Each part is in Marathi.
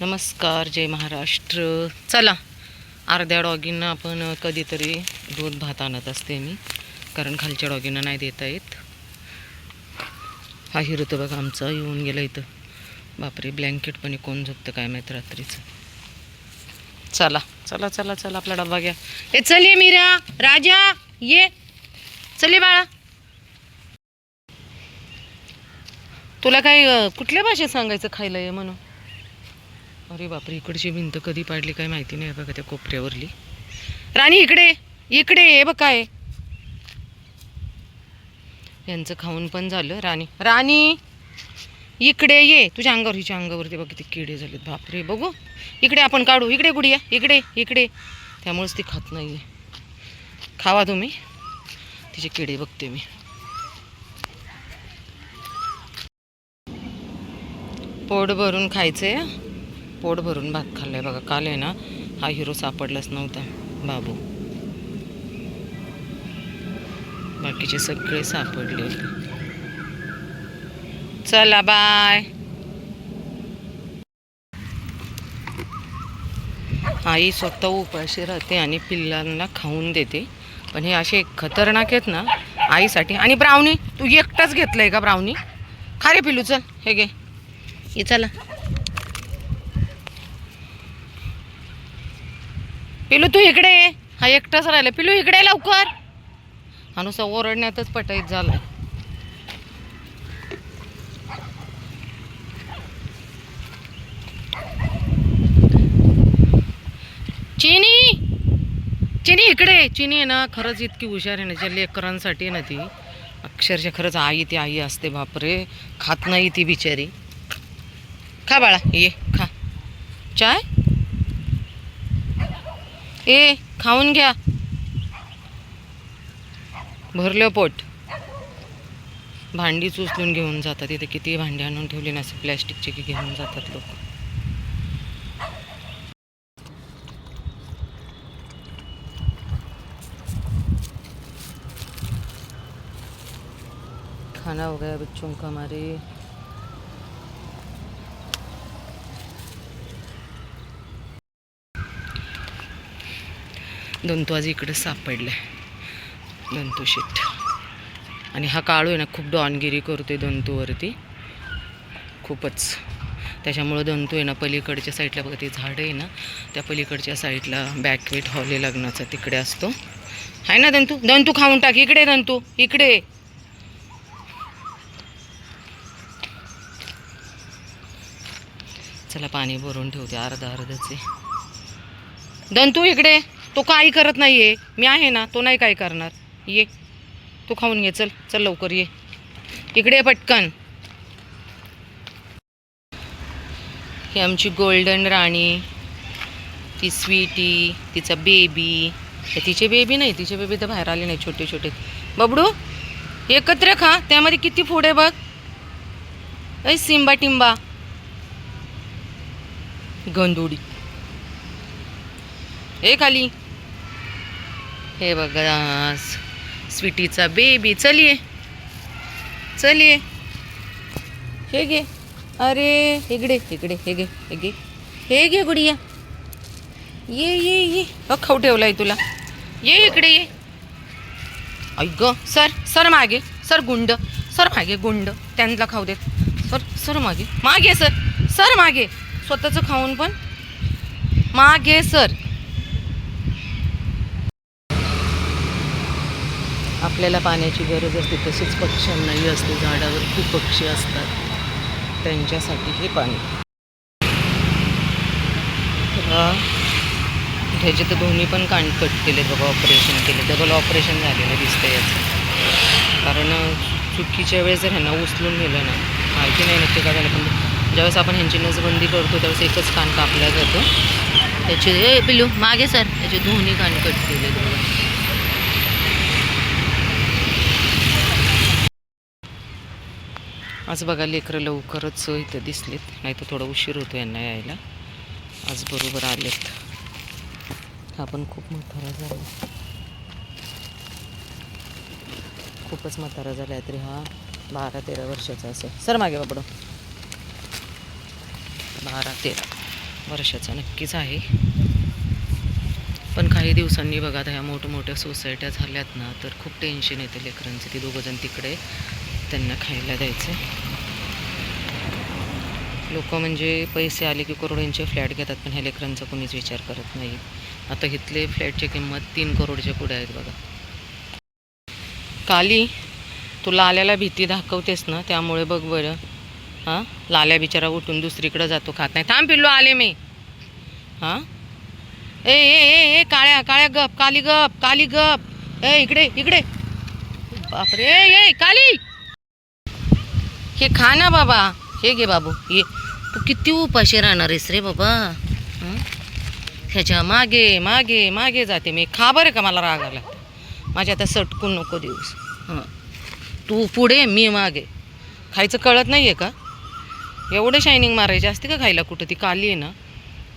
नमस्कार, जय महाराष्ट्र. चला, अर्ध्या डॉगींना आपण कधीतरी दूध भात आणत असते मी, कारण खालच्या डॉगींना नाही देता येत. हा हिरो तर बघा आमचा येऊन गेला इथं. बापरे, ब्लँकेट पण कोण झोपतं काय माहीत रात्रीचं. चला चला चला चला, आपला डबा घ्या. ए चल ये मीरा, राजा ये, चल ये बाळा. तुला काय कुठल्या भाषेत सांगायचं खायला ये म्हणून? अरे बापरे, इकडची भिंत कधी पाडली काय माहिती नाही बघा, त्या कोपऱ्यावरली. राणी इकडे इकडे ये बघ, काय यांचं खाऊन पण झालं. राणी राणी इकडे ये, तुझ्या अंगावर हिच्या अंगावरती बघ किती किडे झालेत. बापरे, बघू इकडे, आपण काढू. इकडे गुडिया, इकडे इकडे. त्यामुळेच ती खात नाही आहे. खावा तुम्ही, तिचे किडे बघते मी. पोट भरून खायचंय, पोट भरून भात खाल्लाय बघा. काल आहे ना, हा हिरो सापडलाच नव्हता, बाबू. बाकीचे सगळे सापडले होते. चला बाय. आई स्वतः उपाशी राहते आणि पिल्लांना खाऊन देते, पण हे असे खतरनाक आहेत ना आईसाठी. आणि ब्राउनी तू एकटाच घेतलंय का? ब्राउनी खा रे पिल्लू, चल हे घे, ये चला. पिलू तू इकडे ये, हा एकटाच राहिला. पिलू इकडे लवकर. हा नुसता ओरडण्यातच पटाईत झालाय. चिनी चिनी इकडे. चिनी आहे ना, खरंच इतकी हुशार आहे ना, ज्या लेकरांसाठी आहे ना ती अक्षरशः खरंच आई, ती आई असते. बापरे, खात नाही ती बिचारी. खा बाळा, ये खा. चाय ए, खाऊन घ्या, भरलं पोट. भांडीच उचलून घेऊन जातात. इथे किती भांडी आणून ठेवली ना प्लॅस्टिकची, की घेऊन जातात लोक. खाना हो गया बच्चों का हमारे. दंतू आज इकडे सापडलाय, दंतू शेट. आणि हा काळू आहे ना, खूप डॉनगिरी करतोय दंतूवरती, खूपच. त्याच्यामुळं दंतू आहे ना, पलीकडच्या साईडला बघा ते झाड आहे ना, त्या पलीकडच्या साईडला बॅकवेट हॉल आहे लग्नाचा, तिकडे असतो. आहे ना दंतू? दंतू खाऊन टाक. इकडे दंतू, इकडे. चला पाणी भरून ठेवते, अर्धच आहे. दंतू इकडे. तो काही करत नाहीये, मी आहे ना, तो नाही काय करणार. ये तू खाऊन घे, चल चल लवकर ये इकडे पटकन. ही आमची गोल्डन राणी, ती स्वीटी, तिचा बेबी. तिचे बेबी नाही, तिचे बेबी तर बाहेर आले नाही, छोटे छोटे. बबडू एकत्र खा, त्यामध्ये किती फूड आहे बघ. ऐ सिंबा टिंबा गंदुडी. हे खाली. हे बघा स्वीटीचा बेबी. चलिये चलिये, हे घे. अरे इकडे इकडे, हे घे हे घे हे घे गुडिया. ये ये ये, खाऊ ठेवलाय तुला. ये इकडे ये. ऐक सर सर मागे, सर गुंड, सर मागे गुंड. त्यांना खाऊ देत. सर सर मागे, मागे सर, सर मागे. स्वतःचं खाऊन पण मागे सर. आपल्याला पाण्याची गरज असते, तसेच पक्ष्यांनाही असते. झाडावर खूप पक्षी असतात, त्यांच्यासाठी हे पाणी. ह्याचे तर दोन्ही पण कान कट केले बघा, ऑपरेशन केले. डबल ऑपरेशन झालेलं दिसतं याचं. कारण चुकीच्या वेळेस जर ह्यांना उचलून नेलं ना, माहिती नाही नक्की काय झालं, पण ज्यावेळेस आपण ह्यांची नसबंदी करतो त्यावेळेस एकच कान कापला जातो. त्याचे पिलू मागे सर, त्याचे दोन्ही कान कट केले बघा. आज बघा लेकरं लवकरच इथं दिसलेत, नाही तर थोडा उशीर होतो यांना यायला. आज बरोबर आलेत. हा पण खूप म्हातारा झाला, खूपच म्हातारा झाला तरी. हा 12-13 वर्षाचा असेल. सर मागे बाबडो, 12-13. वर्षाचा नक्कीच आहे. पण काही दिवसांनी बघा आता ह्या मोठमोठ्या सोसायट्या झाल्यात ना, तर खूप टेन्शन येते लेकरांचे. ती दोघंजण तिकडे, त्यांना खायला द्यायचं. लोक म्हणजे पैसे आले की करोडोंचे फ्लॅट घेतात, पण ह्या लेकरांचा कोणीच विचार करत नाही. आता इथले फ्लॅटची किंमत 3 करोडच्या पुढे आहेत बघा. काली, तू लाल्याला भीती दाखवतेस ना, त्यामुळे बघ बरं. हां, लाल्या बिचारा उठून दुसरीकडे जातो, खात नाही. थांब पिल्लू, आले मी. हां, ए ए ए ए काळ्या काळ्या गप, काली गप, काली गप. ए इकडे इकडे. बापरे, ए काली, हे खा ना बाबा. हे घे बाबू, ये. तू किती उपाशी राहणार आहेस रे बाबा. हं? ह्याच्या मागे मागे मागे जाते मी. खा बरं का, मला राग आला. माझ्या आता सटकून नको दिवस. हां, तू पुढे, मी मागे. खायचं कळत नाही आहे का? एवढं शायनिंग मारायची असते का खायला कुठं? ती काली आहे ना,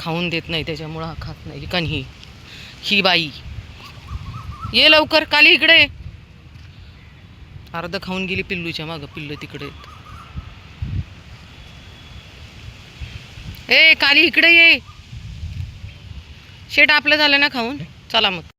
खाऊन देत नाही, त्याच्यामुळं हा खात नाही. कारण ही बाई, ये लवकर काली इकडे. अर्ध खाऊन गेली पिल्लूच्या मागं. पिल्लू तिकडे. ए काली इकडे ये. शेट आपलं झालं ना खाऊन, चला मग.